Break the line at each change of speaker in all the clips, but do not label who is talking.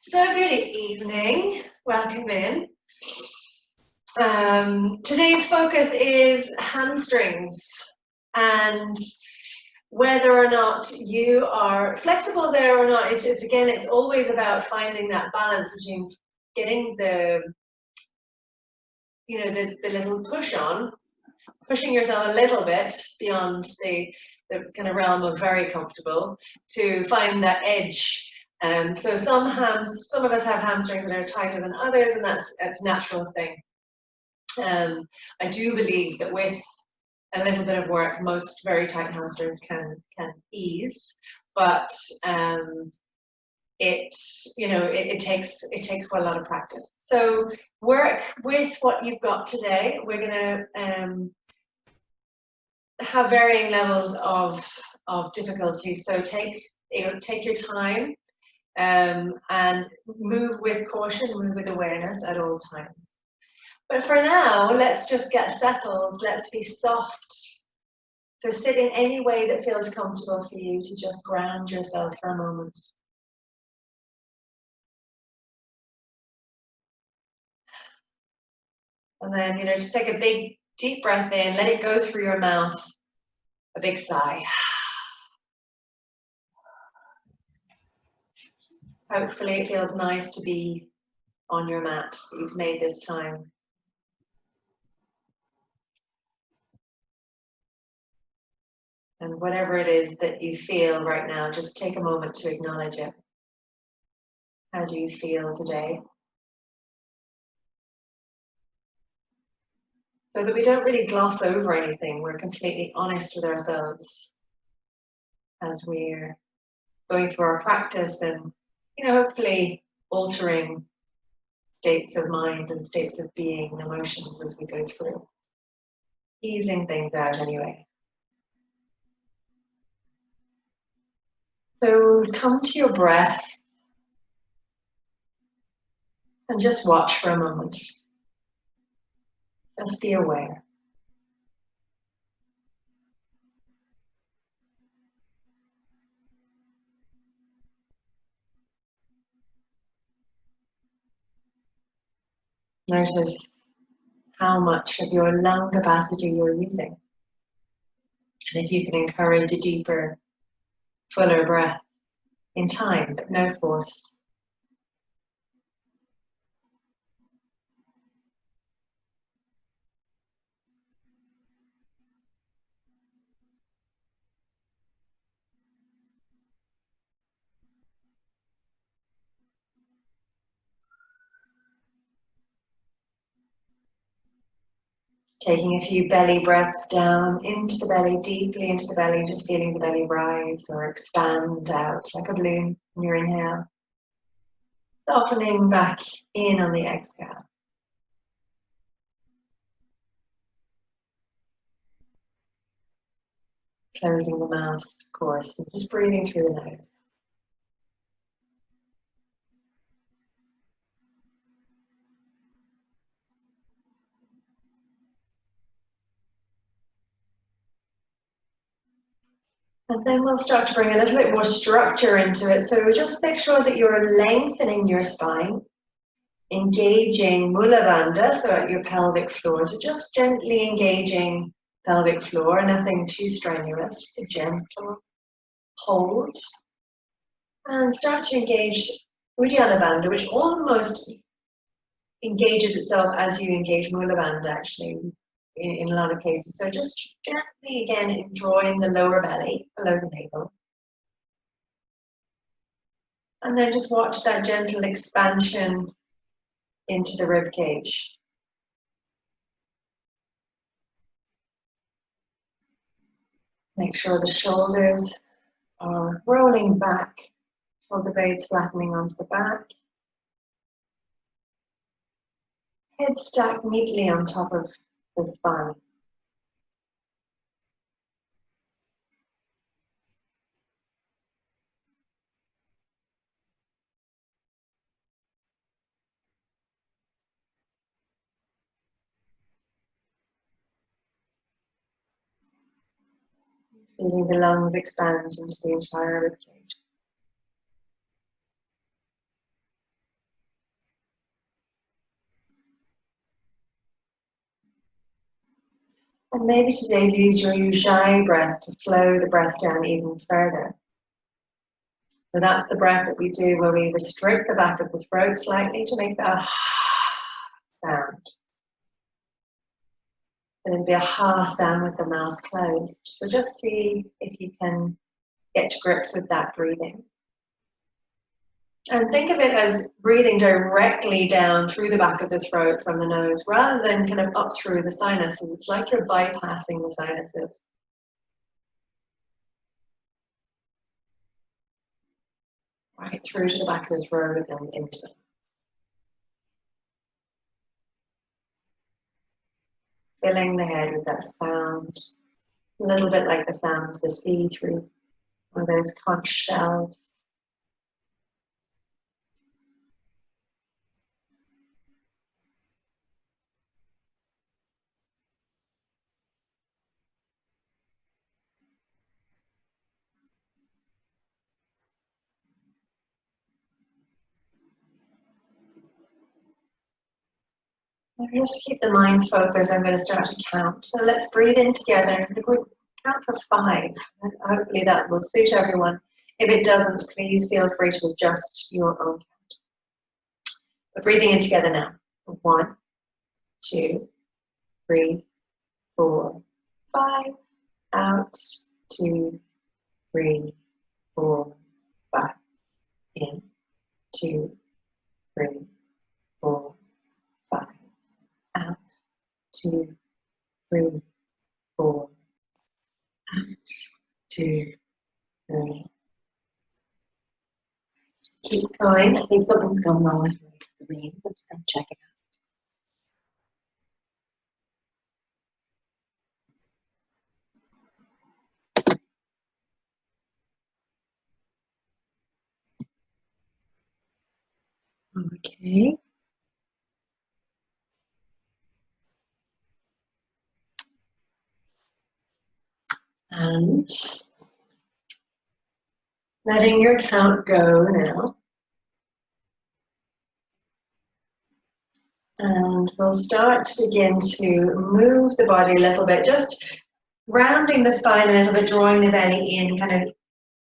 So good evening, welcome in. Today's focus is hamstrings and whether or not you are flexible there or not. It's always about finding that balance between getting the little pushing yourself a little bit beyond the kind of realm of very comfortable to find that edge. So some of us have hamstrings that are tighter than others, and that's a natural thing. I do believe that with a little bit of work, most very tight hamstrings can ease, but it takes quite a lot of practice. So work with what you've got today. We're going to have varying levels of difficulty. So take your time and move with caution, move with awareness at all times. But for now, let's just get settled. Let's be soft. So sit in any way that feels comfortable for you to just ground yourself for a moment. And then, just take a big, deep breath in, let it go through your mouth, a big sigh. Hopefully it feels nice to be on your mat, that you've made this time. And whatever it is that you feel right now, just take a moment to acknowledge it. How do you feel today? So that we don't really gloss over anything, we're completely honest with ourselves as we're going through our practice and, hopefully altering states of mind and states of being and emotions as we go through. Easing things out anyway. So come to your breath and just watch for a moment. Just be aware. Notice how much of your lung capacity you're using. And if you can encourage a deeper, fuller breath in time, but no force. Taking a few belly breaths down into the belly, deeply into the belly, just feeling the belly rise or expand out like a balloon on your inhale. Softening back in on the exhale. Closing the mouth, of course, and just breathing through the nose. And then we'll start to bring a little bit more structure into it. So just make sure that you're lengthening your spine, engaging Mula Bandha, so at your pelvic floor. So just gently engaging pelvic floor, nothing too strenuous, just a gentle hold. And start to engage Uddiyana Bandha, which almost engages itself as you engage Mula Bandha, actually, in a lot of cases. So just gently, again, drawing the lower belly below the navel. And then just watch that gentle expansion into the rib cage. Make sure the shoulders are rolling back, shoulder blades flattening onto the back. Head stacked neatly on top of the spine. Feeling the lungs expand into the entire rib cage. And maybe today use your Ujjayi breath to slow the breath down even further. So that's the breath that we do where we restrict the back of the throat slightly to make that sound. And it'll be a ha sound with the mouth closed. So just see if you can get to grips with that breathing. And think of it as breathing directly down through the back of the throat from the nose rather than kind of up through the sinuses. It's like you're bypassing the sinuses. Right through to the back of the throat and into the filling the head with that sound, a little bit like the sound of the sea through one of those conch shells. Just keep the mind focused. I'm going to start to count. So let's breathe in together. We'll count for 5. And hopefully that will suit everyone. If it doesn't, please feel free to adjust your own count. We're breathing in together now. 1, 2, 3, 4, 5. Out. 2, 3, 4, 5. In. 2, 3, 4, 5. Out. 2, 3, 4. Out. 2, 3. Just keep going. I think something's going wrong with my screen. Let's go check it out. Okay. And letting your count go now. And we'll start to begin to move the body a little bit, just rounding the spine a little bit, drawing the belly in, kind of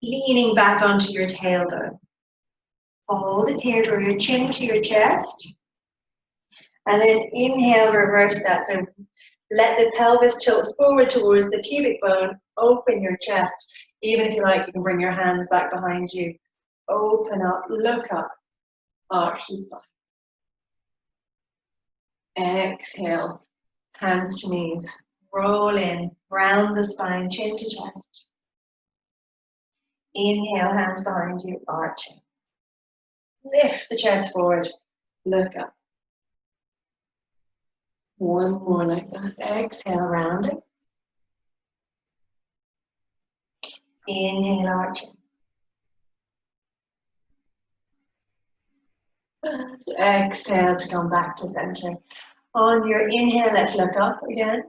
leaning back onto your tailbone. Hold it here, draw your chin to your chest. And then inhale, reverse that. So let the pelvis tilt forward towards the pubic bone, open your chest. Even if you like, you can bring your hands back behind you. Open up, look up, arch the spine. Exhale, hands to knees, roll in, round the spine, chin to chest. Inhale, hands behind you, arching. Lift the chest forward, look up. One more like that. Exhale, rounding. Inhale, arching. And exhale to come back to center. On your inhale, let's look up again.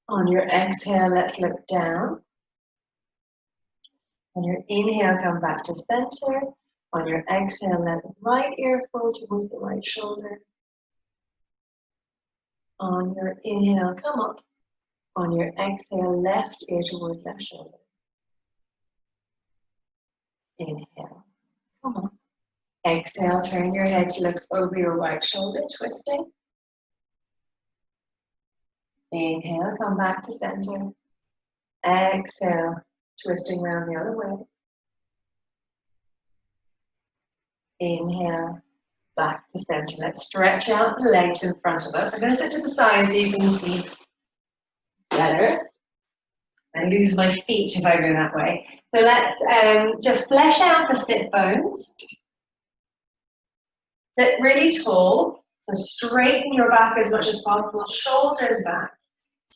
On your exhale, let's look down. On your inhale, come back to center. On your exhale, let the right ear fall towards the right shoulder. On your inhale, come up. On your exhale, left ear towards left shoulder. Inhale, come up. Exhale, turn your head to look over your right shoulder, twisting. Inhale, come back to center. Exhale, twisting around the other way. Inhale, back to center. Let's stretch out the legs in front of us. I'm going to sit to the side so you can see better. I lose my feet if I go that way. So let's just flesh out the sit bones. Sit really tall. So straighten your back as much as possible. Shoulders back.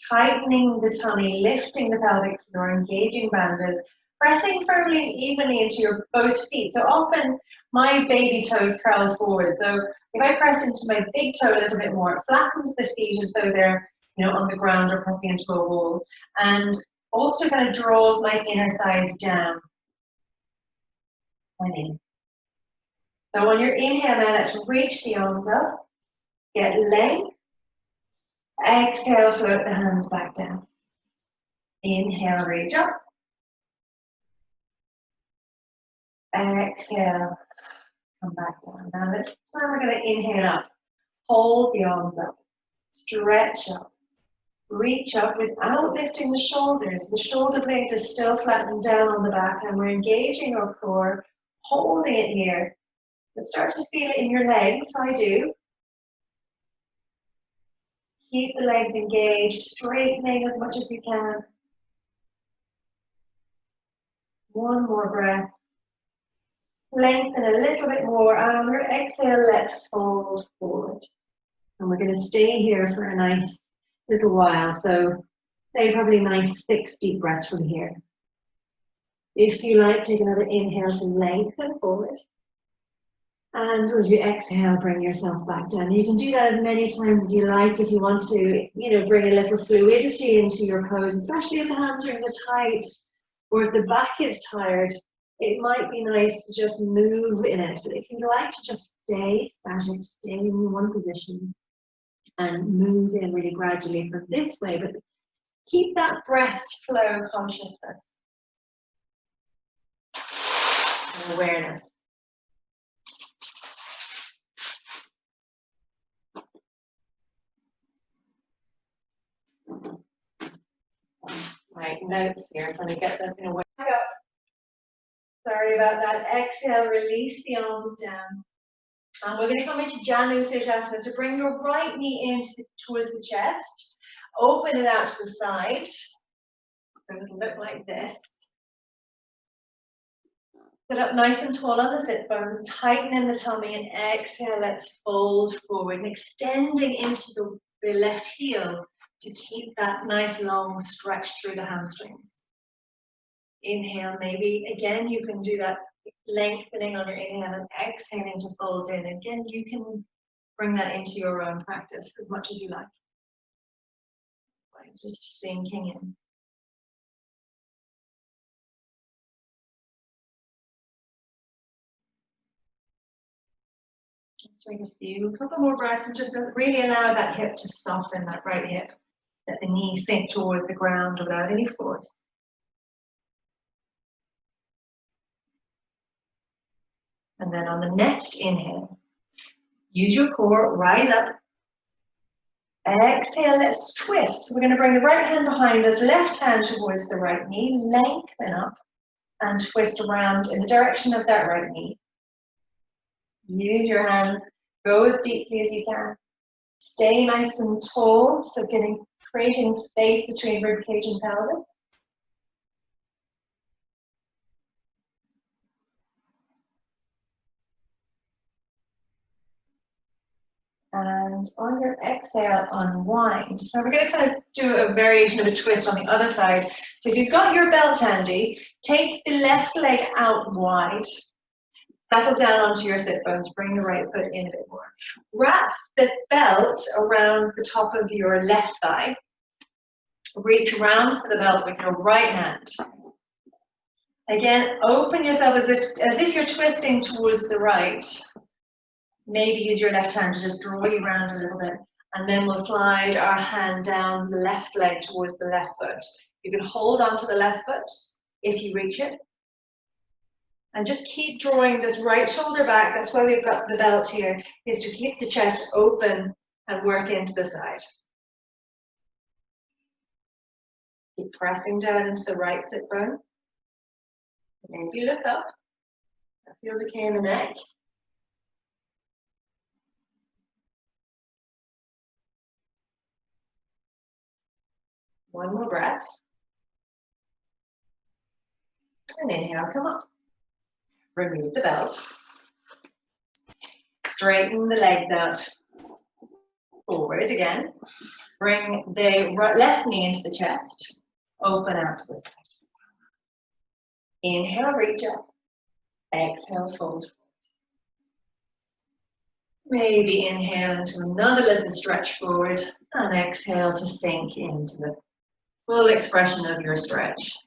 Tightening the tummy, lifting the pelvic floor, engaging bandhas, pressing firmly and evenly into your both feet. So often my baby toes curl forward. So if I press into my big toe a little bit more, it flattens the feet as though they're, on the ground or pressing into a wall. And also kind of draws my inner thighs down and in. So on your inhale now, let's reach the arms up, get length. Exhale, float the hands back down. Inhale, reach up. Exhale, come back down. Now this time we're going to inhale up. Hold the arms up. Stretch up. Reach up without lifting the shoulders. The shoulder blades are still flattened down on the back and we're engaging our core, holding it here. But start to feel it in your legs. I do. Keep the legs engaged, straightening as much as you can. One more breath. Lengthen a little bit more. And your exhale, let's fold forward. And we're going to stay here for a nice little while. So say probably nice 6 deep breaths from here. If you like, take another inhale to lengthen forward. And as you exhale, bring yourself back down. You can do that as many times as you like if you want to, bring a little fluidity into your pose, especially if the hamstrings are tight or if the back is tired. It might be nice to just move in it. But if you like to just stay static, stay in one position and move in really gradually from this way, but keep that breath flow consciousness and awareness. Right, notes here. Let me get them in a way. Sorry about that. Exhale, release the arms down. And we're going to come into Janu Sirsasana. So bring your right knee towards the chest. Open it out to the side. So it'll look like this. Sit up nice and tall on the sit bones. Tighten in the tummy and exhale. Let's fold forward and extending into the left heel to keep that nice long stretch through the hamstrings. Inhale, maybe again you can do that lengthening on your inhale and exhaling to fold in. Again, you can bring that into your own practice as much as you like. It's just sinking in. Let's take a couple more breaths and just really allow that hip to soften, that right hip. Let the knee sink towards the ground without any force. And then on the next inhale, use your core, rise up. Exhale, let's twist. So we're going to bring the right hand behind us, left hand towards the right knee, lengthen up and twist around in the direction of that right knee. Use your hands, go as deeply as you can. Stay nice and tall, so creating space between ribcage and pelvis. And on your exhale, unwind. So we're going to kind of do a variation of a twist on the other side. So if you've got your belt handy, take the left leg out wide. Settle down onto your sit bones. Bring the right foot in a bit more. Wrap the belt around the top of your left thigh. Reach around for the belt with your right hand. Again, open yourself as if you're twisting towards the right. Maybe use your left hand to just draw you around a little bit. And then we'll slide our hand down the left leg towards the left foot. You can hold onto the left foot if you reach it. And just keep drawing this right shoulder back. That's why we've got the belt here, is to keep the chest open and work into the side. Keep pressing down into the right sit bone. Maybe look up. That feels okay in the neck. One more breath. And inhale, come up. Remove the belt. Straighten the legs out. Forward again. Bring the left knee into the chest. Open out to the side. Inhale, reach up. Exhale, fold. Maybe inhale into another little stretch forward and exhale to sink into the full expression of your stretch.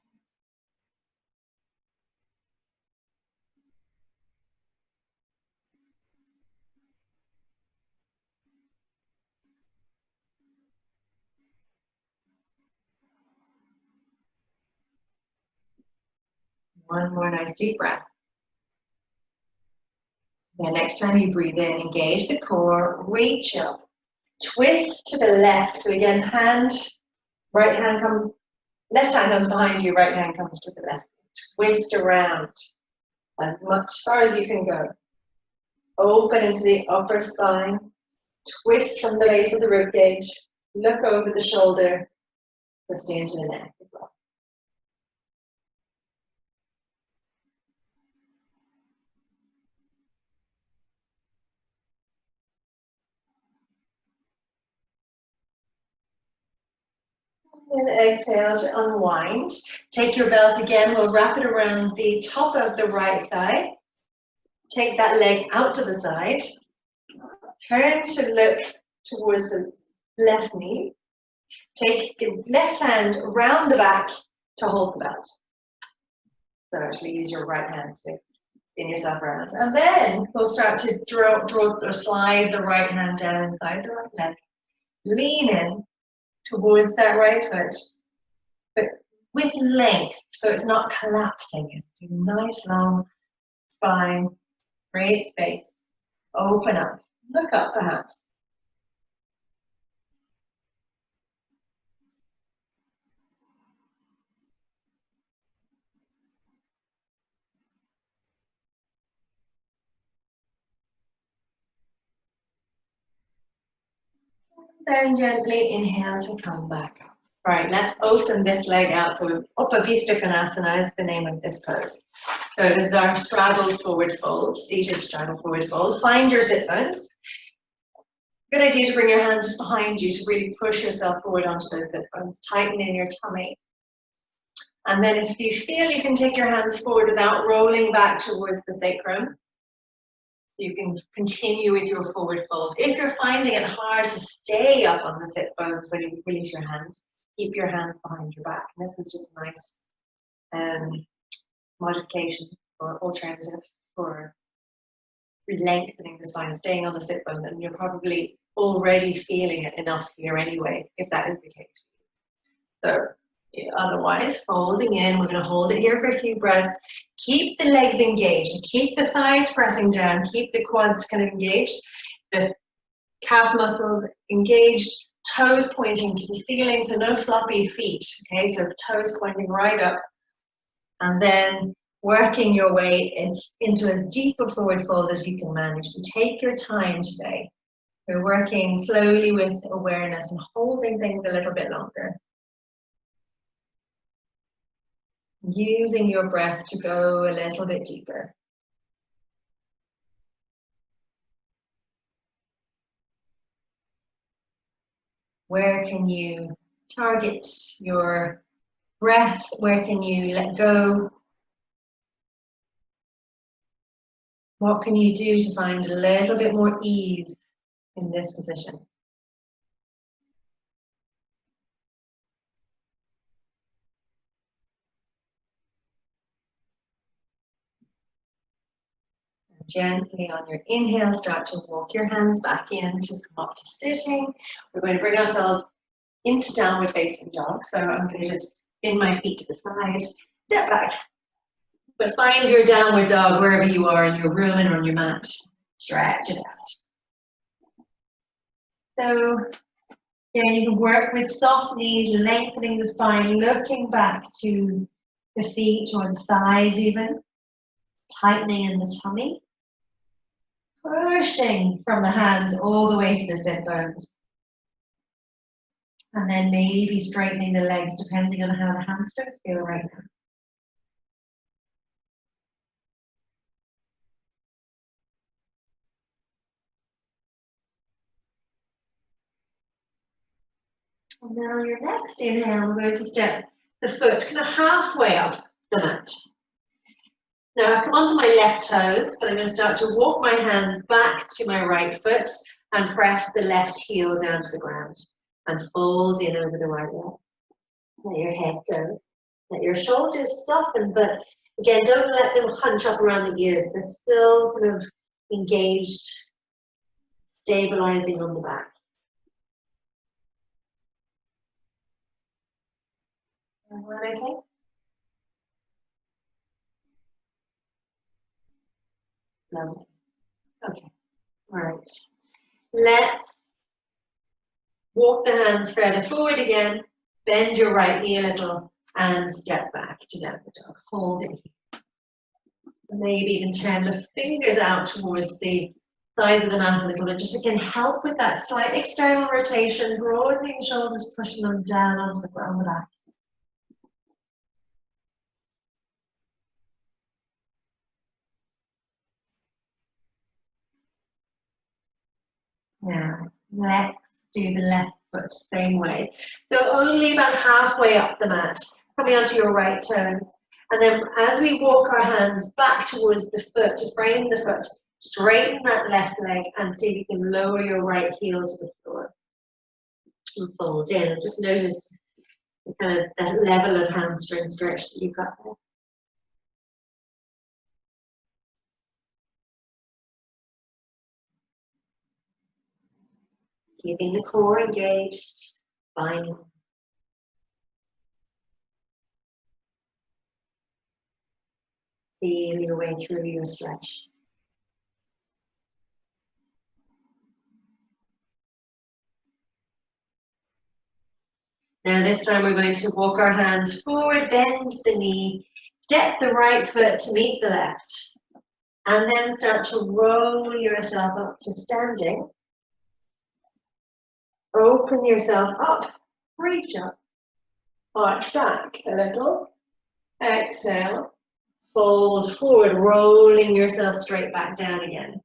One more nice deep breath. Then next time you breathe in, engage the core, reach up, twist to the left. So again, right hand comes, left hand comes behind you, right hand comes to the left. Twist around as much far as you can go. Open into the upper spine, twist from the base of the rib cage, look over the shoulder, twist into the neck as well. And exhale to unwind. Take your belt again, we'll wrap it around the top of the right thigh. Take that leg out to the side. Turn to look towards the left knee. Take the left hand around the back to hold the belt. So actually use your right hand to spin yourself around. And then we'll start to draw or slide the right hand down inside the right leg. Lean in towards that right foot, but with length, so it's not collapsing. It's a nice long spine, create space, open up, look up perhaps. Then gently inhale to come back up. Right, let's open this leg out. So Upavista Konasana is the name of this pose. So this is our straddle forward fold, seated straddle forward fold. Find your sit bones. Good idea to bring your hands just behind you to really push yourself forward onto those sit bones. Tighten in your tummy. And then if you feel you can take your hands forward without rolling back towards the sacrum, you can continue with your forward fold. If you're finding it hard to stay up on the sit bones when you release your hands, keep your hands behind your back. And this is just a nice modification or alternative for lengthening the spine, staying on the sit bone, and you're probably already feeling it enough here anyway, if that is the case. So otherwise, folding in, we're going to hold it here for a few breaths. Keep the legs engaged, keep the thighs pressing down, keep the quads kind of engaged, the calf muscles engaged, toes pointing to the ceiling, so no floppy feet, okay, so toes pointing right up, and then working your way into as deep a forward fold as you can manage. So take your time today. We're working slowly with awareness and holding things a little bit longer. Using your breath to go a little bit deeper. Where can you target your breath? Where can you let go? What can you do to find a little bit more ease in this position? Gently on your inhale, start to walk your hands back in to come up to sitting. We're going to bring ourselves into downward facing dog. So I'm going to just spin my feet to the side, step back. But find your downward dog wherever you are in your room and on your mat. Stretch it out. So again, you can work with soft knees, lengthening the spine, looking back to the feet or the thighs even, tightening in the tummy. Pushing from the hands all the way to the sit bones. And then maybe straightening the legs depending on how the hamstrings feel right now. And then on your next inhale, I'm going to step the foot kind of halfway up the mat. Now I've come onto my left toes, but I'm going to start to walk my hands back to my right foot and press the left heel down to the ground and fold in over the right leg. Let your head go. Let your shoulders soften, but again, don't let them hunch up around the ears. They're still kind of engaged, stabilizing on the back. Everyone okay? Lovely. Okay. All right. Let's walk the hands further forward again. Bend your right knee a little and step back to downward dog. Hold it here. Maybe even turn the fingers out towards the sides of the mat a little bit. Just again, help with that slight external rotation, broadening the shoulders, pushing them down onto the ground with that. Now, let's do the left foot same way. So only about halfway up the mat, coming onto your right toes. And then as we walk our hands back towards the foot to frame the foot, straighten that left leg and see if you can lower your right heel to the floor. And fold in. And just notice the kind of that level of hamstring stretch that you've got there. Keeping the core engaged, spine. Feel your way through your stretch. Now this time we're going to walk our hands forward, bend the knee, step the right foot to meet the left, and then start to roll yourself up to standing. Open yourself up, reach up, arch back a little, exhale, fold forward, rolling yourself straight back down again.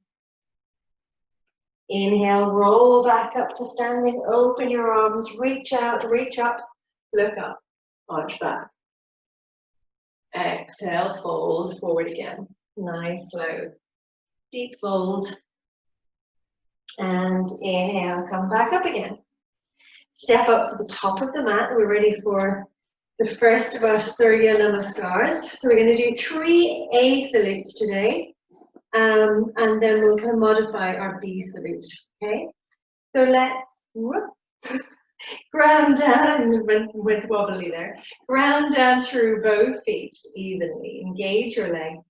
Inhale, roll back up to standing, open your arms, reach out, reach up, look up, arch back. Exhale, fold forward again. Nice, slow, deep fold. And inhale, come back up again. Step up to the top of the mat. We're ready for the first of our Surya Namaskars. So we're going to do 3 A salutes today. And then we'll kind of modify our B salute, okay? So let's ground down, went wobbly there. Ground down through both feet evenly. Engage your legs,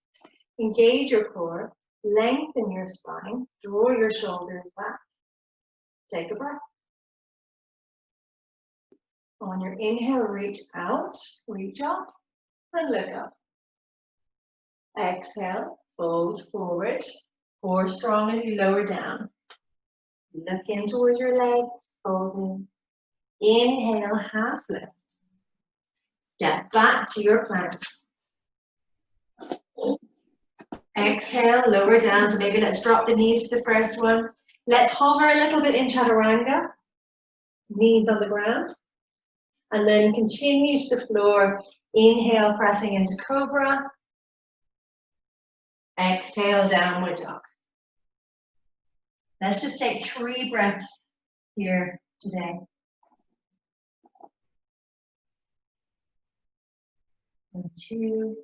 engage your core, lengthen your spine, draw your shoulders back. Take a breath. On your inhale, reach out, reach up, and look up. Exhale, fold forward, core strong as you lower down. Look in towards your legs, folding. Inhale, half lift. Step back to your plank. Exhale, lower down. So maybe let's drop the knees for the first one. Let's hover a little bit in Chaturanga. Knees on the ground. And then continue to the floor. Inhale, pressing into Cobra. Exhale, Downward Dog. Let's just take 3 breaths here today. And 2.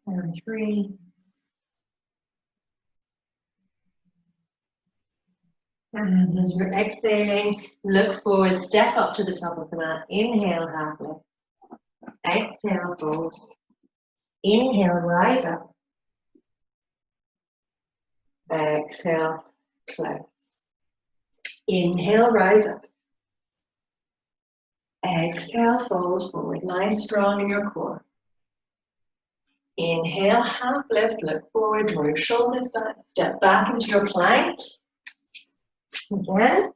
And 3. And as you're exhaling, look forward, step up to the top of the mat. Inhale, half lift. Exhale, fold. Inhale, rise up. Exhale, close. Inhale, rise up. Exhale, fold forward. Nice, strong in your core. Inhale, half lift, look forward, draw your shoulders back, step back into your plank. Again.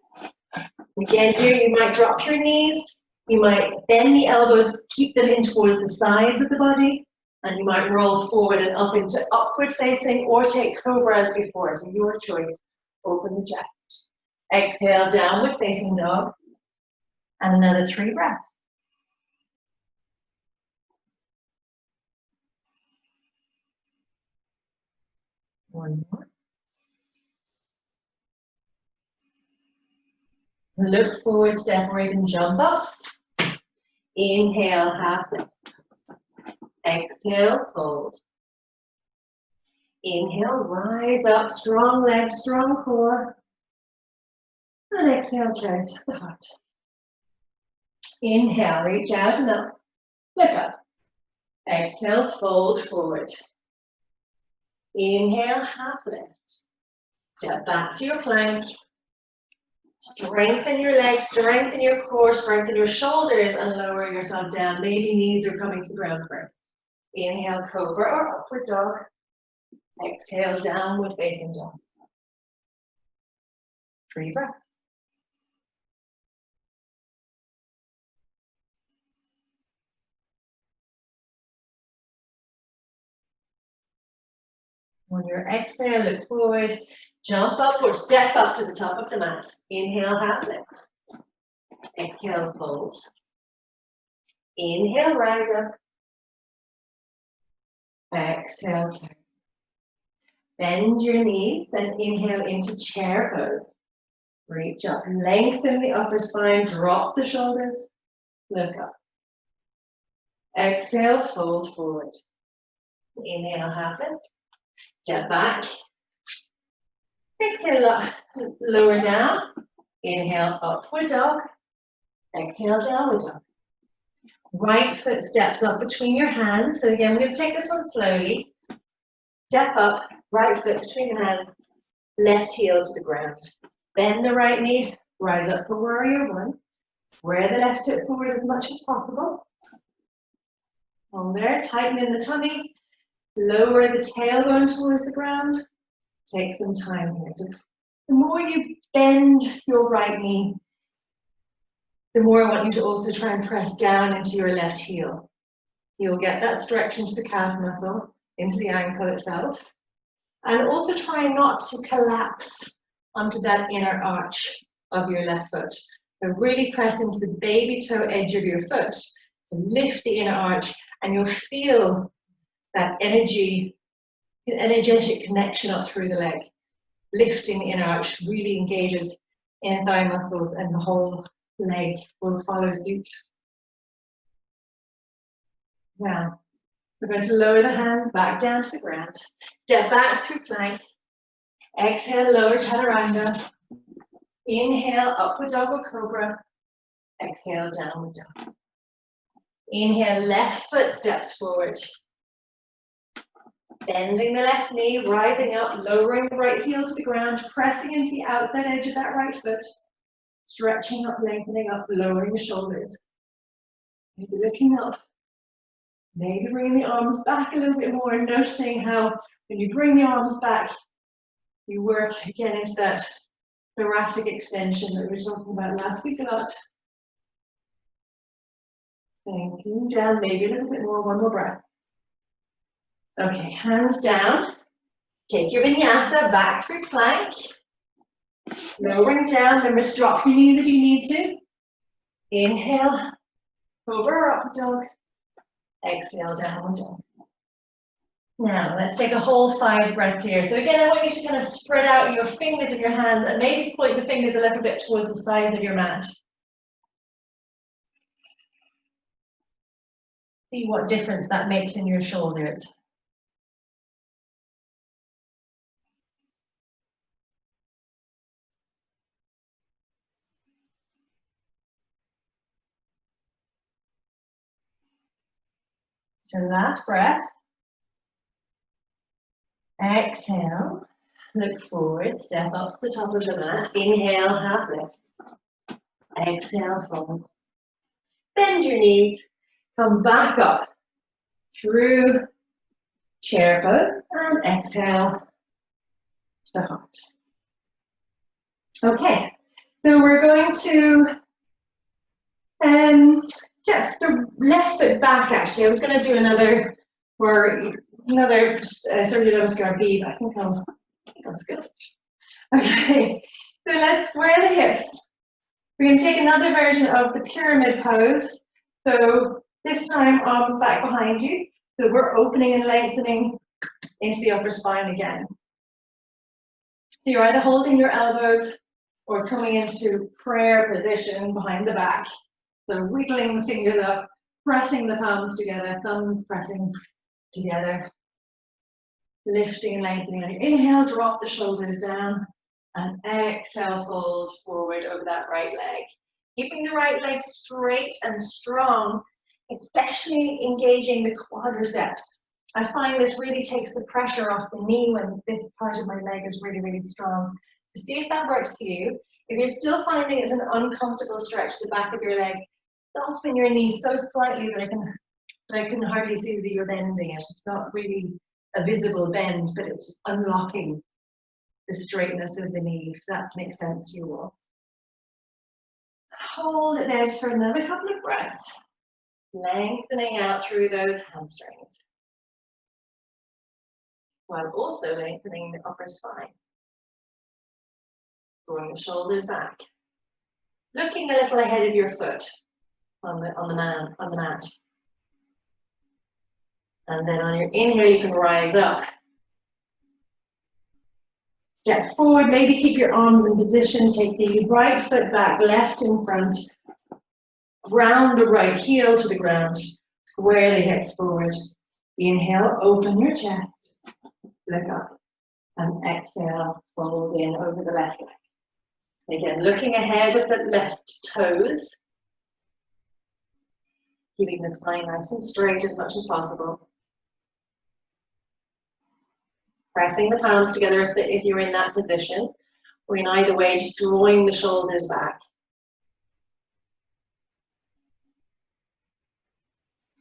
Again, here you might drop your knees. You might bend the elbows, keep them in towards the sides of the body, and you might roll forward and up into upward facing or take Cobra as before. So your choice. Open the chest. Exhale, downward facing dog. And another 3 breaths. One more. Look forward, step or even jump up. Inhale, half lift. Exhale, fold. Inhale, rise up, strong legs, strong core. And exhale, trace the heart. Inhale, reach out and up. Look up. Exhale, fold forward. Inhale, half lift. Step back to your plank. Strengthen your legs, strengthen your core, strengthen your shoulders, and lower yourself down. Maybe knees are coming to the ground first. Inhale, cobra or upward dog. Exhale, downward facing dog. 3 breaths. On your exhale, look forward, jump up or step up to the top of the mat. Inhale, half lift. Exhale, fold. Inhale, rise up. Exhale, turn. Bend your knees and inhale into chair pose. Reach up, lengthen the upper spine, drop the shoulders, look up. Exhale, fold forward. Inhale, half lift. Step back. Exhale, lower down. Inhale, upward dog. Exhale, downward dog. Right foot steps up between your hands. So again, we're going to take this one slowly. Step up, right foot between the hands, left heel to the ground. Bend the right knee, rise up for warrior one. Square the left hip forward as much as possible. On there, tighten in the tummy. Lower the tailbone towards the ground. Take some time here. So the more you bend your right knee, the more I want you to also try and press down into your left heel. You'll get that stretch into the calf muscle, into the ankle itself. And also try not to collapse onto that inner arch of your left foot. So really press into the baby toe edge of your foot. Lift the inner arch and you'll feel that energetic connection up through the leg. Lifting the inner arch really engages inner thigh muscles and the whole leg will follow suit. Now, we're going to lower the hands back down to the ground. Step back through plank. Exhale, lower chaturanga. Inhale, upward dog or cobra. Exhale, downward dog. Inhale, left foot steps forward. Bending the left knee, rising up, lowering the right heel to the ground, pressing into the outside edge of that right foot. Stretching up, lengthening up, lowering the shoulders. Maybe looking up. Maybe bringing the arms back a little bit more and noticing how when you bring the arms back, you work again into that thoracic extension that we were talking about last week a lot. Sinking down, maybe a little bit more, one more breath. Okay, hands down. Take your vinyasa back through plank. Lowering down, remember to drop your knees if you need to. Inhale, cobra or upward dog. Exhale, downward dog. Now, let's take a whole 5 breaths here. So again, I want you to kind of spread out your fingers in your hands and maybe point the fingers a little bit towards the sides of your mat. See what difference that makes in your shoulders. So last breath. Exhale, look forward, step up to the top of the mat. Inhale, half lift. Exhale, fold. Bend your knees, come back up through chair pose and exhale to the heart. Okay, so we're going to step the left foot back actually. I was going to do another Surya Namaskar B, but I think that's good. Okay, so let's square the hips. We're going to take another version of the pyramid pose. So this time arms back behind you. So we're opening and lengthening into the upper spine again. So you're either holding your elbows or coming into prayer position behind the back. So wiggling the fingers up, pressing the palms together, thumbs pressing together. Lifting and lengthening on your inhale, drop the shoulders down. And exhale, fold forward over that right leg. Keeping the right leg straight and strong. especially engaging the quadriceps. I find this really takes the pressure off the knee when this part of my leg is really, really strong. So see if that works for you. If you're still finding it's an uncomfortable stretch the back of your leg, soften your knee so slightly that I can hardly see that you're bending it. It's not really a visible bend, but it's unlocking the straightness of the knee, if that makes sense to you all. Hold it there just for another couple of breaths, lengthening out through those hamstrings, while also lengthening the upper spine. Drawing the shoulders back. Looking a little ahead of your foot on the mat. And then on your inhale, you can rise up. Step forward, maybe keep your arms in position. Take the right foot back, left in front. Ground the right heel to the ground. Square the hips forward. Inhale, open your chest. Look up. And exhale, fold in over the left leg. Again, looking ahead at the left toes. Keeping the spine nice and straight as much as possible. Pressing the palms together if you're in that position, or in either way, just drawing the shoulders back.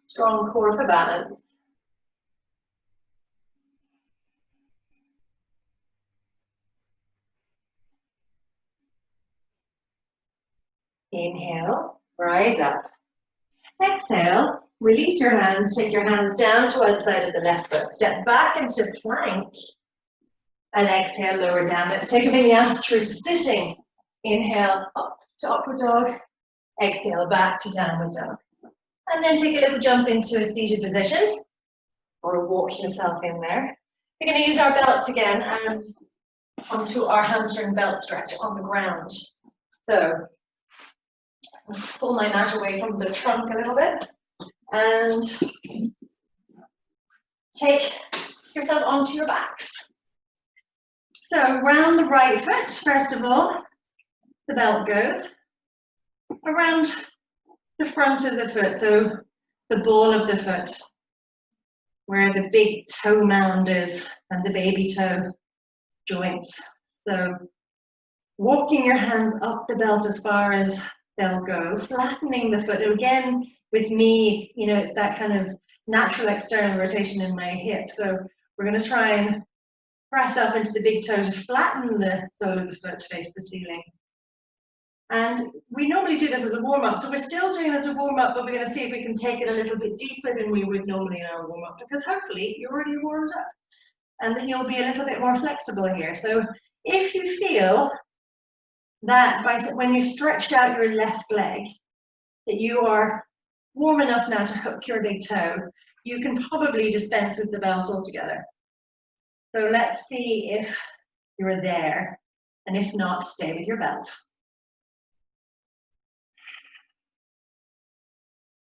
Strong core for balance. Inhale, rise up. Exhale, release your hands, take your hands down to outside of the left foot. Step back into plank. And exhale, lower down. Let's take a vinyasa through to sitting. Inhale, up to upward dog. Exhale, back to downward dog. And then take a little jump into a seated position, or walk yourself in there. We're going to use our belts again and onto our hamstring belt stretch on the ground. So, pull my mat away from the trunk a little bit and take yourself onto your backs. So round the right foot, first of all, the belt goes around the front of the foot, so the ball of the foot, where the big toe mound is and the baby toe joints. So walking your hands up the belt as far as they'll go, flattening the foot. And again, with me, you know, it's that kind of natural external rotation in my hip. So we're going to try and press up into the big toe to flatten the sole of the foot to face the ceiling. And we normally do this as a warm-up, so we're still doing it as a warm-up, but we're going to see if we can take it a little bit deeper than we would normally in our warm-up, because hopefully you're already warmed up and then you'll be a little bit more flexible here. So if you feel that when you've stretched out your left leg, that you are warm enough now to hook your big toe, you can probably dispense with the belt altogether. So let's see if you're there, and if not, stay with your belt.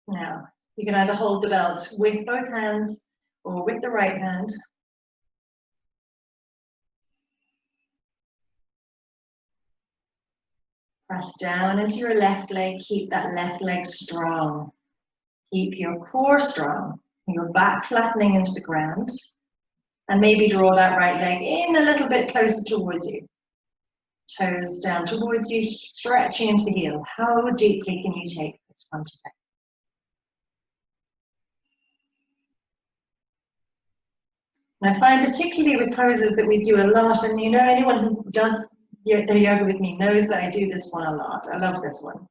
Now, you can either hold the belt with both hands or with the right hand. Press down into your left leg, keep that left leg strong. Keep your core strong, your back flattening into the ground. And maybe draw that right leg in a little bit closer towards you. Toes down towards you, stretching into the heel. How deeply can you take this front leg? And I find particularly with poses that we do a lot, and you know, anyone who does their yoga with me knows that I do this one a lot. I love this one.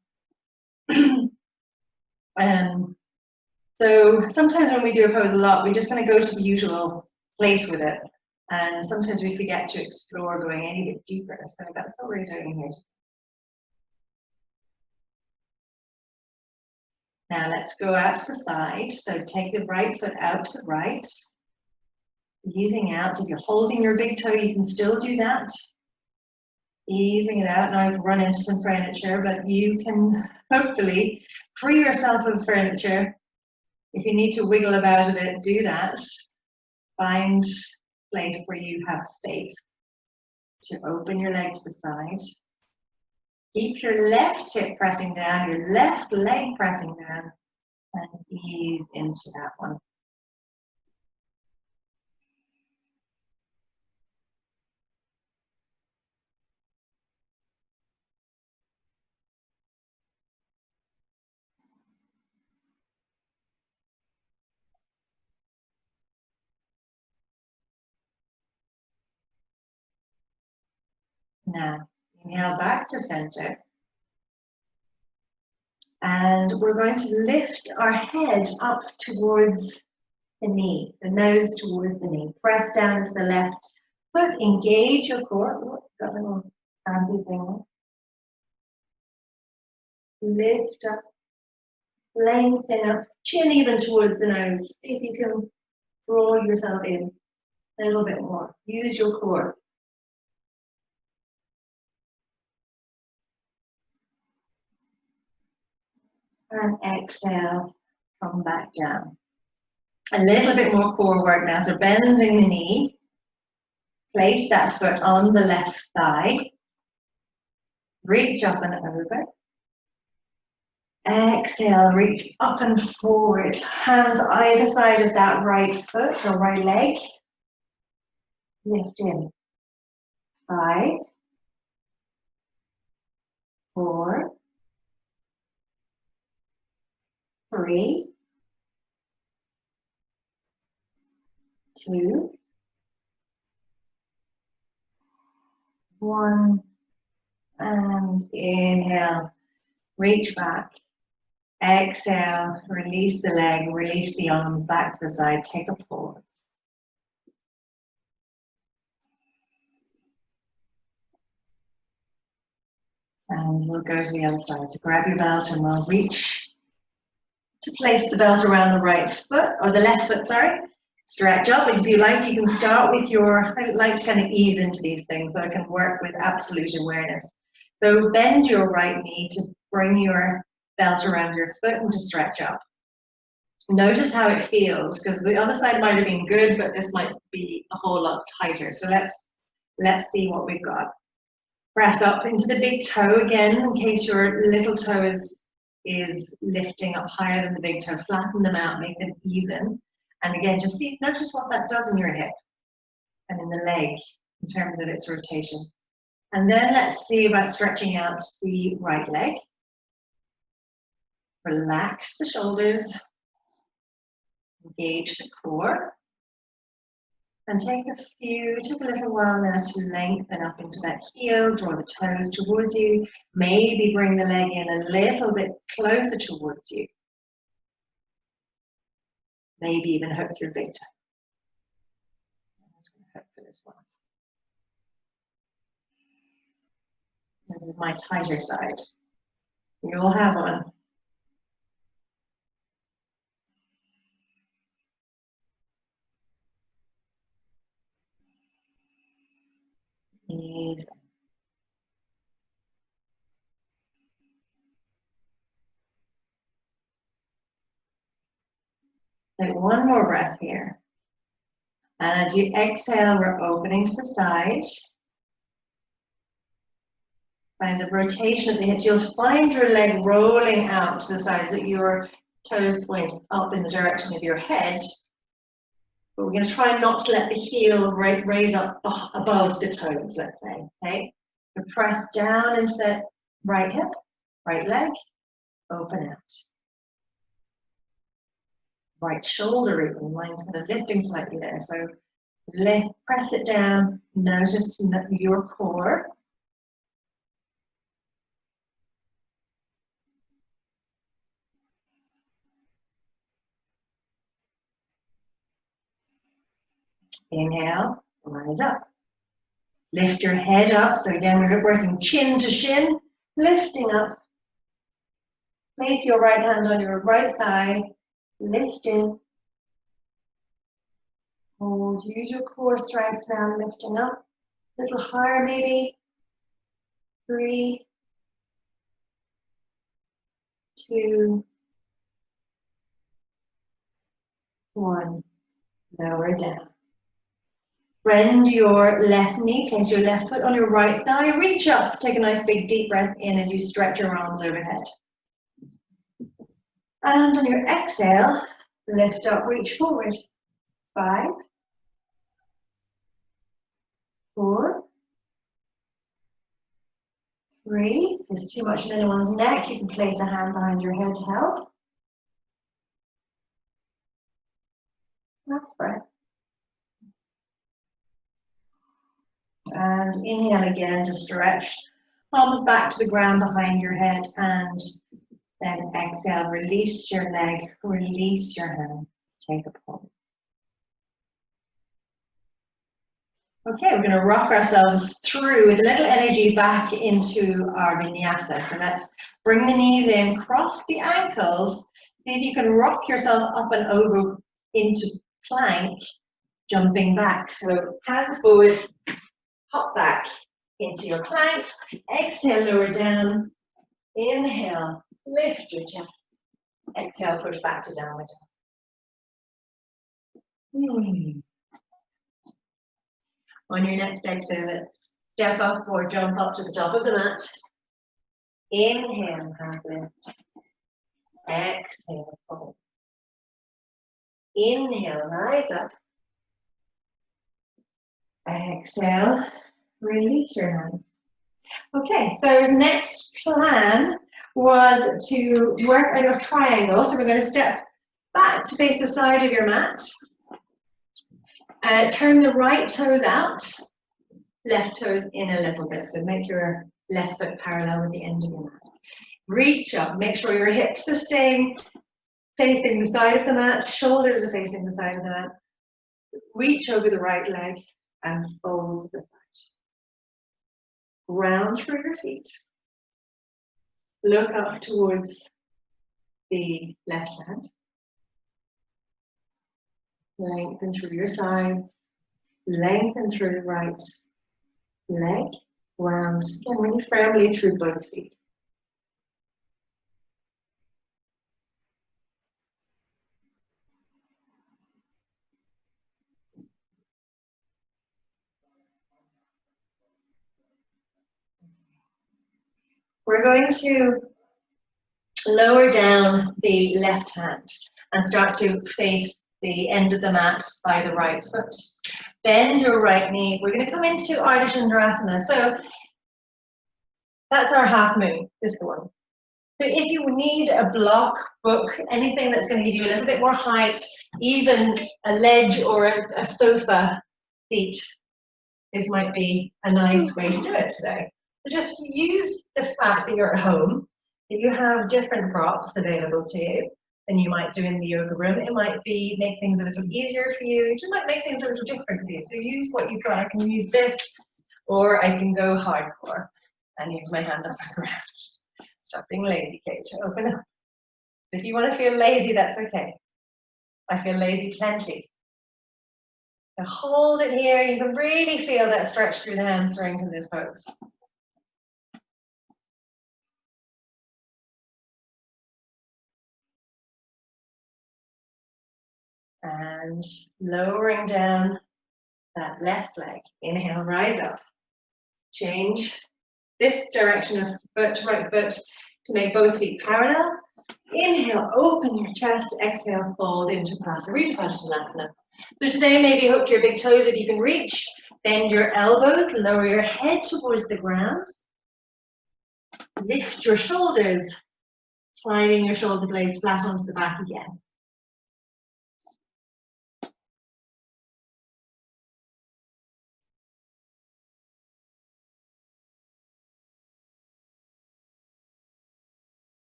So sometimes when we do a pose a lot, we're just going to go to the usual place with it. And sometimes we forget to explore going any bit deeper. So that's what we're doing here. Now let's go out to the side. So take the right foot out to the right. Easing out. So if you're holding your big toe, you can still do that. Easing it out. Now I've run into some furniture, but you can hopefully free yourself of furniture. If you need to wiggle about a bit, do that. Find a place where you have space to open your leg to the side. Keep your left hip pressing down, your left leg pressing down, And ease into that one. Now, inhale back to center. And we're going to lift our head up towards the knee, the nose towards the knee. Press down into the left foot, engage your core. Oh, got a little crampy thing. Lift up, lengthen up, chin even towards the nose. See if you can draw yourself in a little bit more. Use your core. And exhale, come back down. A little bit more core work now. So bending the knee, place that foot on the left thigh, reach up and over. Exhale, reach up and forward. Hands either side of that right foot or right leg. Lift in. 5, 4, 3, 2, 1, and inhale, reach back, exhale, release the leg, release the arms back to the side, take a pause. And we'll go to the other side. So grab your belt and we'll reach to place the belt around the right foot, or the left foot, sorry. Stretch up. If you like, you can start with your, I like to kind of ease into these things so I can work with absolute awareness. So bend your right knee to bring your belt around your foot and to stretch up. Notice how it feels, because the other side might have been good, but this might be a whole lot tighter. So let's see what we've got. Press up into the big toe again, in case your little toe is lifting up higher than the big toe. Flatten them out, make them even. And again, just see, notice what that does in your hip and in the leg in terms of its rotation. And then let's see about stretching out the right leg. Relax the shoulders, engage the core, and take a little while now to lengthen up into that heel, draw the toes towards you, maybe bring the leg in a little bit closer towards you. Maybe even hook your big toe. I'm just going to hook for this one. This is my tighter side. You all have one. Easy. Take one more breath here. And as you exhale, we're opening to the side. Find a rotation of the hips. You'll find your leg rolling out to the side so that your toes point up in the direction of your head. But we're going to try not to let the heel raise up above the toes, let's say. Okay? So press down into the right hip, right leg, open out. Right shoulder even, mine's kind of lifting slightly there. So lift, press it down, notice your core. Inhale, rise up. Lift your head up. So again, we're working chin to shin, lifting up. Place your right hand on your right thigh, lift in. Hold, use your core strength now, lifting up. A little higher maybe. 3, 2, 1. Lower down. Bend your left knee, place your left foot on your right thigh, reach up, take a nice big deep breath in as you stretch your arms overhead. And on your exhale, lift up, reach forward. 5, 4, 3. If there's too much in anyone's neck, you can place a hand behind your head to help. Last breath. And inhale again to stretch. Palms back to the ground behind your head, and then exhale, release your leg, release your hand. Take a pause. Okay, we're going to rock ourselves through with a little energy back into our vinyasa. So let's bring the knees in, cross the ankles. See if you can rock yourself up and over into plank, jumping back. So hands forward, hop back into your plank. Exhale, lower down. Inhale, lift your chest. Exhale, push back to downward dog. On your next exhale, let's step up or jump up to the top of the mat. Inhale, half lift. Exhale, fold. Inhale, rise up. Exhale, release your hands. Okay, so next plan was to work on your triangle. So we're going to step back to face the side of your mat. Turn the right toes out, left toes in a little bit. So make your left foot parallel with the end of your mat. Reach up, make sure your hips are staying facing the side of the mat, shoulders are facing the side of the mat. Reach over the right leg and fold to the side. Ground through your feet. Look up towards the left hand. Lengthen through your sides. Lengthen through the right leg. Ground again really firmly through both feet. We're going to lower down the left hand and start to face the end of the mat by the right foot. Bend your right knee. We're going to come into Ardha Chandrasana. So that's our half moon, this one. So if you need a block, book, anything that's going to give you a little bit more height, even a ledge or a sofa seat, this might be a nice way to do it today. So just use the fact that you're at home, that you have different props available to you than you might do in the yoga room. It might be make things a little easier for you. It might make things a little different for you. So use what you've got. I can use this, or I can go hardcore and use my hand up the ground. Stop being lazy, Kate. Open up. If you want to feel lazy, that's okay. I feel lazy plenty. Now hold it here. You can really feel that stretch through the hamstrings in this pose. And lowering down that left leg. Inhale, rise up. Change this direction of foot, right foot, to make both feet parallel. Inhale, open your chest. Exhale, fold into Prasarita. So today, maybe hook your big toes if you can reach. Bend your elbows, lower your head towards the ground. Lift your shoulders, sliding your shoulder blades flat onto the back again.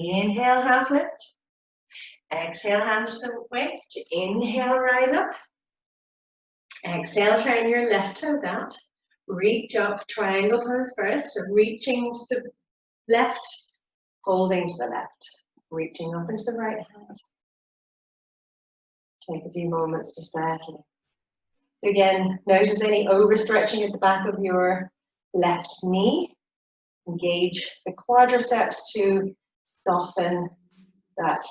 Inhale, half lift. Exhale, hands to the waist. Inhale, rise up. Exhale, turn your left toes out. Reach up, triangle pose first. So reaching to the left, folding to the left. Reaching up into the right hand. Take a few moments to settle. So again, notice any overstretching at the back of your left knee. Engage the quadriceps to soften that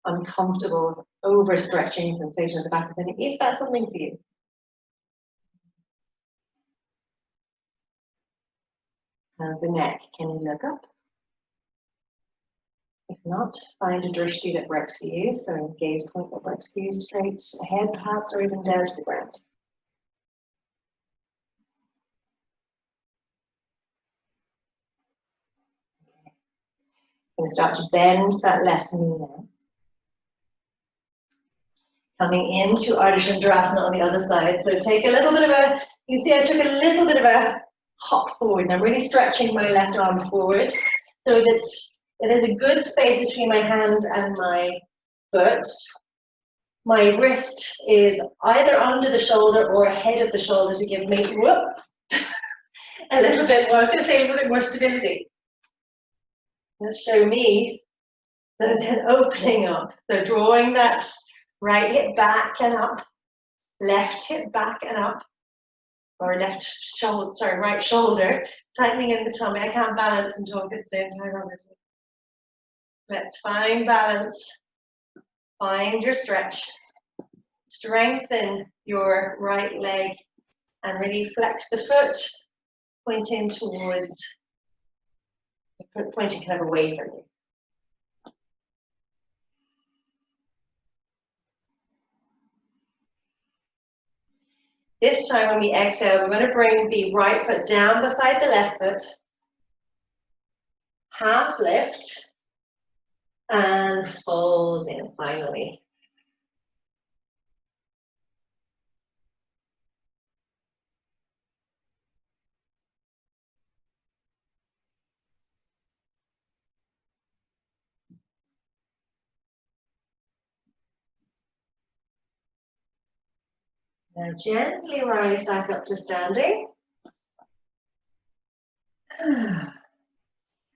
uncomfortable overstretching sensation at the back of the knee, if that's something for you. How's the neck? Can you look up? If not, find a drishti that works for you. So gaze point that works for you, straight ahead perhaps, or even down to the ground. Going to start to bend that left knee now. Coming into Ardha Chandrasana on the other side. So take a little bit of a, you see I took a little bit of a hop forward. And I'm really stretching my left arm forward so that there's a good space between my hand and my foot. My wrist is either under the shoulder or ahead of the shoulder to give me, whoop, a little bit more, I was going to say a little bit more stability. Let's show me. So then opening up. So drawing that right hip back and up, left hip back and up, or left shoulder, sorry, right shoulder, tightening in the tummy. I can't balance and talk at the same time, obviously. Let's find balance. Find your stretch. Strengthen your right leg and really flex the foot, pointing towards, pointing kind of away from you. This time when we exhale, we're going to bring the right foot down beside the left foot, half lift, and fold in finally. Now gently rise back up to standing.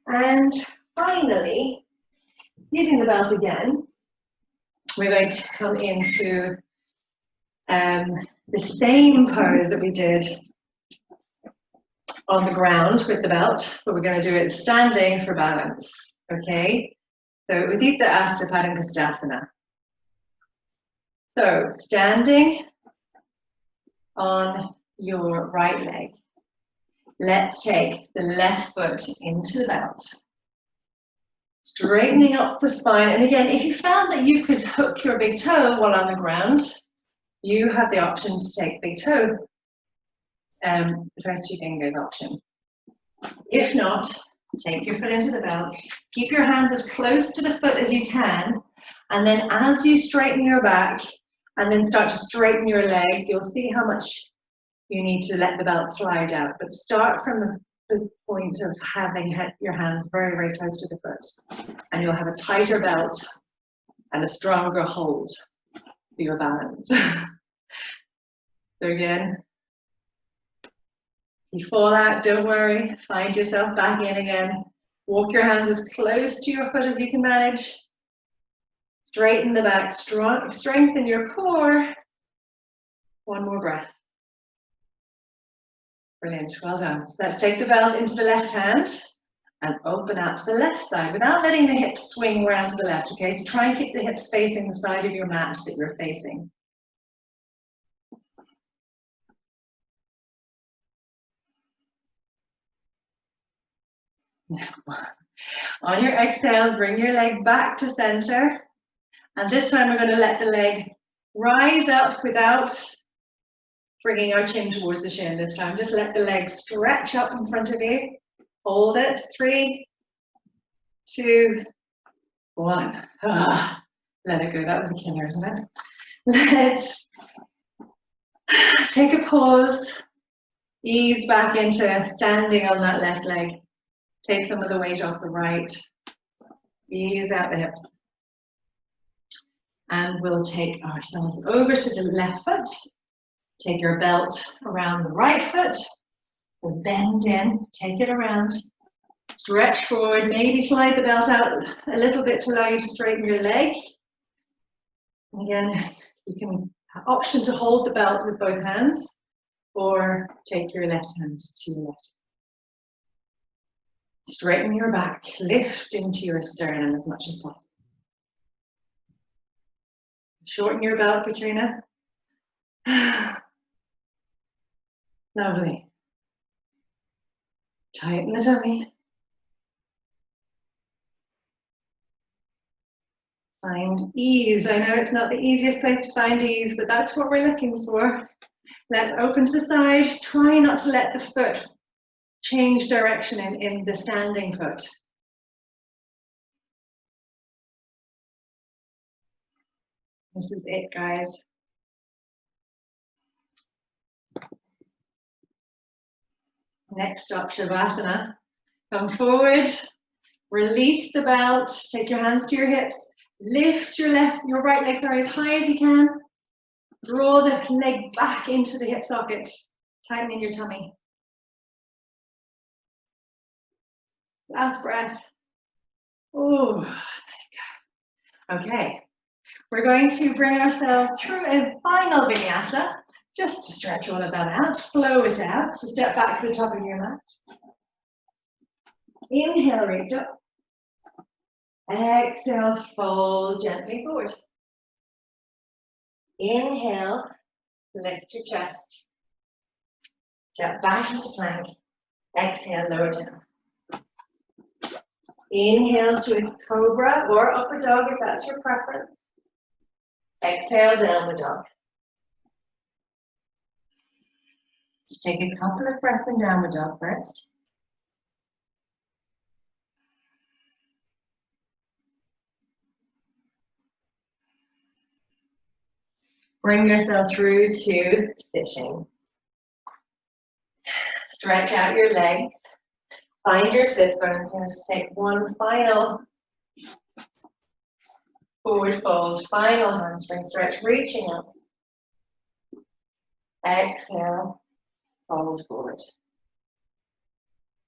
And finally, using the belt again, we're going to come into the same pose that we did on the ground with the belt, but we're going to do it standing for balance, okay? So Udita Asta Padangusthasana. So standing on your right leg. Let's take the left foot into the belt. Straightening up the spine. And again, if you found that you could hook your big toe while on the ground, you have the option to take big toe, the first two fingers option. If not, take your foot into the belt. Keep your hands as close to the foot as you can. And then as you straighten your back and then start to straighten your leg, you'll see how much you need to let the belt slide out. But start from the point of having your hands very, very close to the foot. And you'll have a tighter belt and a stronger hold for your balance. So again, you fall out, don't worry, find yourself back in again. Walk your hands as close to your foot as you can manage. Straighten the back, strengthen your core. One more breath. Brilliant, well done. Let's take the belt into the left hand and open out to the left side without letting the hips swing around to the left, okay? So try and keep the hips facing the side of your mat that you're facing. On your exhale, bring your leg back to center. And this time we're going to let the leg rise up without bringing our chin towards the shin this time. Just let the leg stretch up in front of you. Hold it. 3, 2, 1. Let it go. That was a killer, isn't it? Let's take a pause. Ease back into standing on that left leg. Take some of the weight off the right. Ease out the hips. And we'll take ourselves over to the left foot. Take your belt around the right foot. So bend in, take it around. Stretch forward, maybe slide the belt out a little bit to allow you to straighten your leg. Again, you can have option to hold the belt with both hands or take your left hand to your left. Straighten your back, lift into your sternum as much as possible. Shorten your belt, Katrina. Lovely. Tighten the tummy. Find ease. I know it's not the easiest place to find ease, but that's what we're looking for. Let's open to the side. Try not to let the foot change direction in the standing foot. This is it, guys. Next stop, Shavasana. Come forward, release the belt, take your hands to your hips, lift your right leg, as high as you can. Draw the leg back into the hip socket, tightening your tummy. Last breath. Oh, okay. We're going to bring ourselves through a final vinyasa, just to stretch all of that out, flow it out. So step back to the top of your mat. Inhale, reach up. Exhale, fold gently forward. Inhale, lift your chest. Step back into plank. Exhale, lower down. Inhale to a cobra or upper dog if that's your preference. Exhale, downward dog. Just take a couple of breaths in downward dog first. Bring yourself through to sitting. Stretch out your legs. Find your sit bones. We're going to take one final forward fold, final hamstring stretch, reaching up. Exhale, fold forward.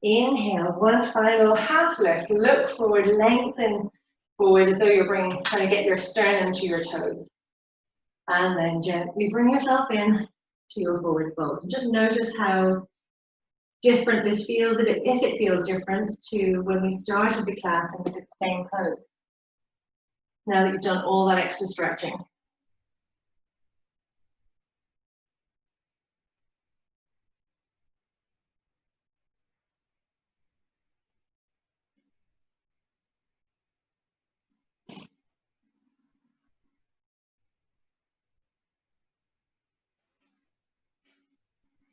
Inhale, one final half lift. Look forward, lengthen forward as though you're trying to get your sternum to your toes. And then gently bring yourself in to your forward fold. And just notice how different this feels, if it feels different to when we started the class and we did the same pose. Now that you've done all that extra stretching.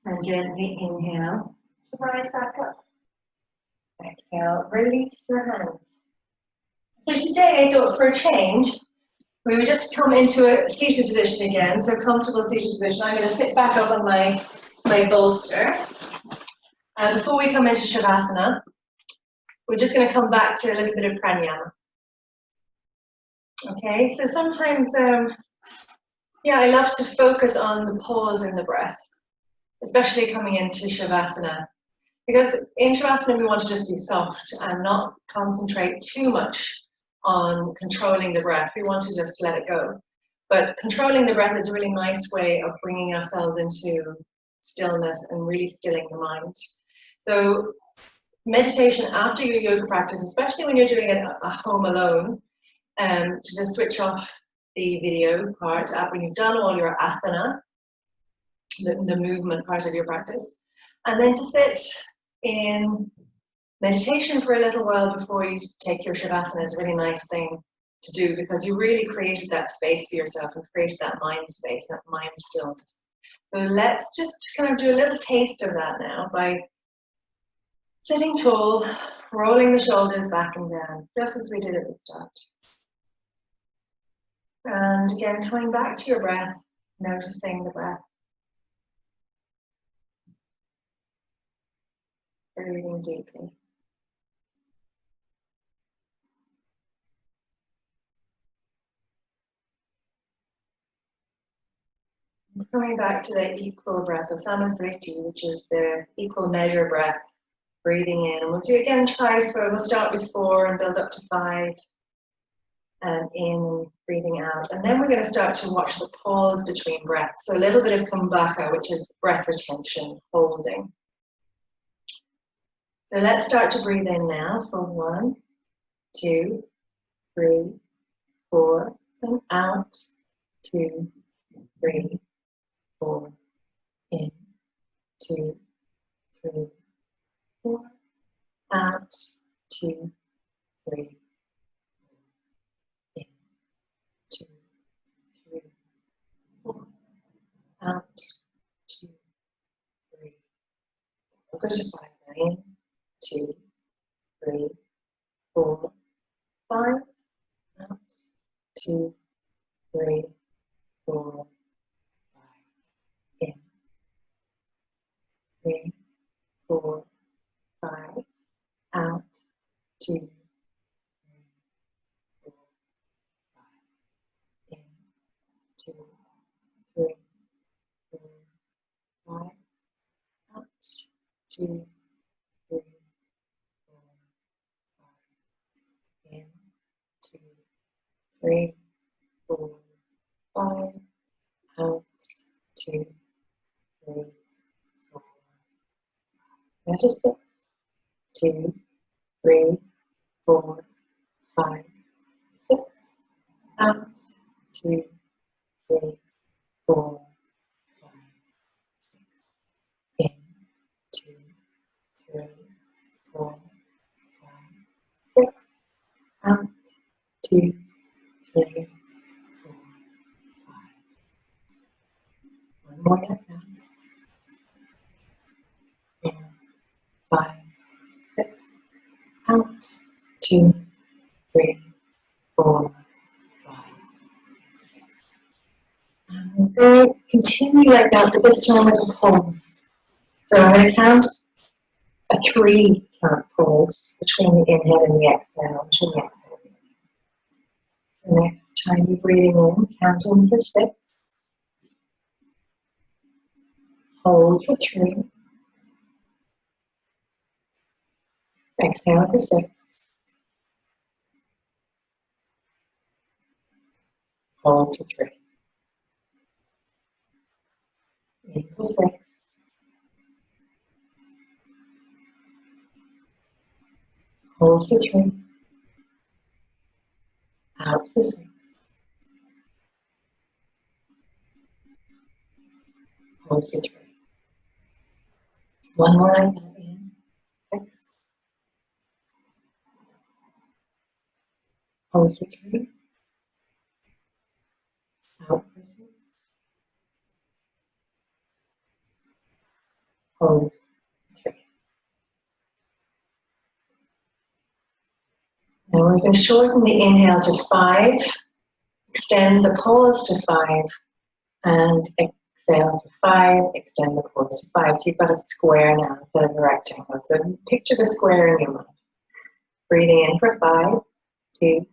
And gently inhale to rise back up. Exhale, release your hands. So today I thought for a change, we would just come into a seated position again, so comfortable seated position. I'm going to sit back up on my bolster. And before we come into Shavasana, we're just going to come back to a little bit of pranayama. Okay, so sometimes, I love to focus on the pause in the breath, especially coming into Shavasana. Because in Shavasana, we want to just be soft and not concentrate too much on controlling the breath. We want to just let it go. But controlling the breath is a really nice way of bringing ourselves into stillness and really stilling the mind. So meditation after your yoga practice, especially when you're doing it at home alone, to just switch off the video part when you've done all your asana, the movement part of your practice, and then to sit in meditation for a little while before you take your Shavasana is a really nice thing to do, because you really created that space for yourself and created that mind space, that mind stillness. So let's just kind of do a little taste of that now by sitting tall, rolling the shoulders back and down, just as we did at the start. And again, coming back to your breath, noticing the breath. Breathing deeply. Coming back to the equal breath of Samasvriti, which is the equal measure breath, breathing in. And we'll do again, we'll start with 4 and build up to 5. And in, breathing out. And then we're going to start to watch the pause between breaths. So a little bit of kumbhaka, which is breath retention, holding. So let's start to breathe in now for 1, 2, 3, 4, and out, 2, 3, 4, in, 2, 3, 4, out, 2, 3, in, 2, 3, 4, out, 2, 3, we'll go to 5 now, in, 2, 3, 4, 5, out, 2, 3, 4, 5, in, 3, 4, 5, out, 2, 3, 4, 5, in, 2, 3, 4, 5, out, 2, 3, 4, 5, in, 2, 3, 4, 5, out, 2, 3, 4. That is 6, 2, 3, 4, 5, 6, out, 2, 3, 4, 5, 6, in, 2, 3, 4, 5, 6, out, 2, 3, 4, 5. One more like that. In, 5, 6, out, 2, 3, 4, 5, 6. And we'll go continue like that, but this time with a pause. So I'm going to count a 3 count pause between the inhale and the exhale, between the exhale. The next time you're breathing in, count in for 6. Hold for 3. Exhale for 6. Hold for 3. In for 6. Hold for 3. Out for 6. Hold for 3. One more like that. In. 6. Hold for 3. Out for 6. Hold for 3. Now we're going to shorten the inhale to 5. Extend the pause to 5. And exhale for 5, extend the pause to 5. So you've got a square now instead of a rectangle. So picture the square in your mind. Breathing in for 5, 2,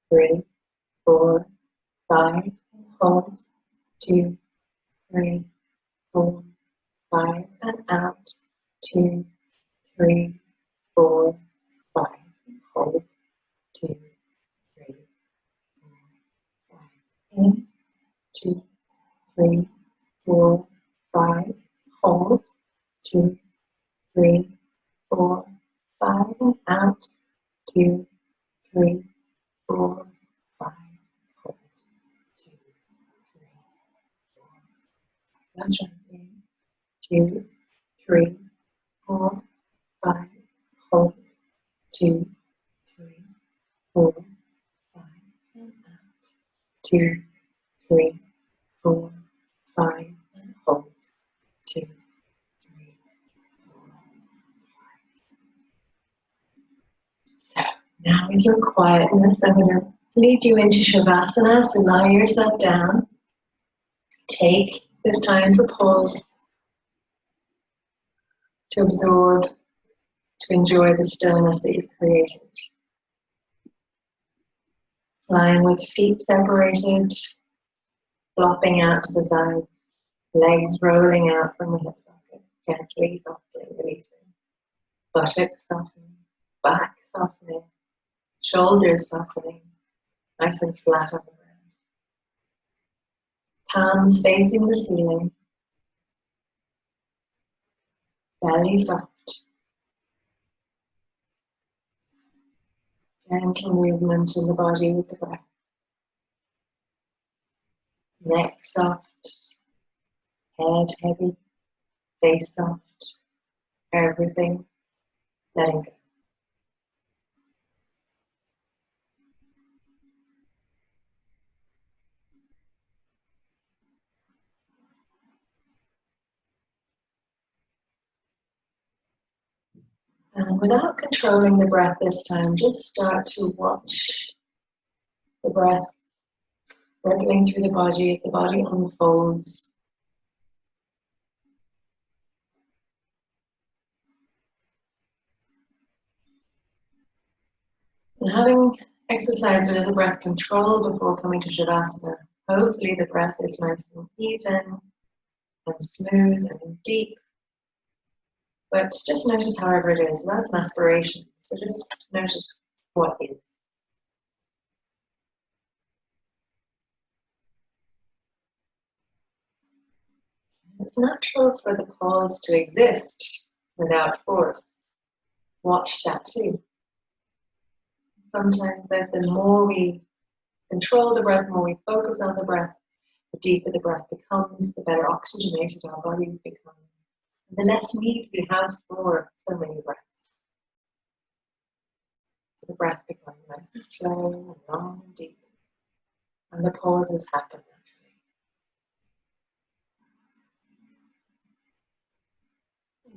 3, 4, 5. Hold, 2, 3, 4, 5. And out, 2, 3, 4, 5. Hold, 2, 3, 4, 5. In, 2, 3, 4, 5. Hold, 2, 3, 4, 5, and out, 2, 3, 4, 5, hold, 2, 3, 4. That's right. In, 2, 3, 4, 5, hold, 2, 3, 4, 5, and out, 2, 3, 4, 5, and hold, 2, 3, 4, 5. So now with your quietness, I'm going to lead you into Shavasana, so lie yourself down. Take this time for pause, to absorb, to enjoy the stillness that you've created. Lying with feet separated, flopping out to the sides, legs rolling out from the hip socket, gently, softly releasing. Buttocks softening, back softening, shoulders softening, nice and flat on the ground. Palms facing the ceiling, belly soft. Gentle movement in the body with the breath. Neck soft, head heavy, face soft, everything letting go. And without controlling the breath this time, just start to watch the breath rippling through the body as the body unfolds. And having exercised a little breath control before coming to Shavasana, hopefully the breath is nice and even and smooth and deep. But just notice however it is. That's an aspiration. So just notice what is. It's natural for the pause to exist without force. Watch that too. Sometimes the more we control the breath, the more we focus on the breath, the deeper the breath becomes, the better oxygenated our bodies become, and the less need we have for so many breaths. So the breath becomes nice and slow and long and deep, and the pauses happen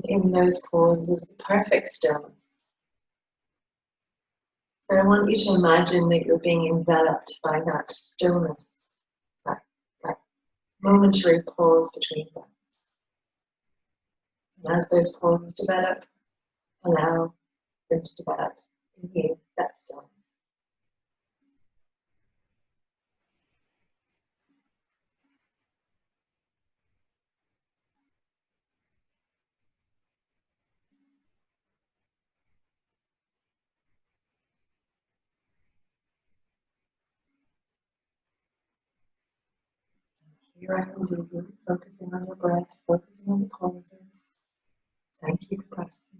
naturally. In those pauses, the perfect stillness. So I want you to imagine that you're being enveloped by that stillness, that momentary pause between breaths. And as those pauses develop, allow them to develop in you, that stillness. Here I am with you, focusing on your breath, focusing on the pauses. Thank you for practicing.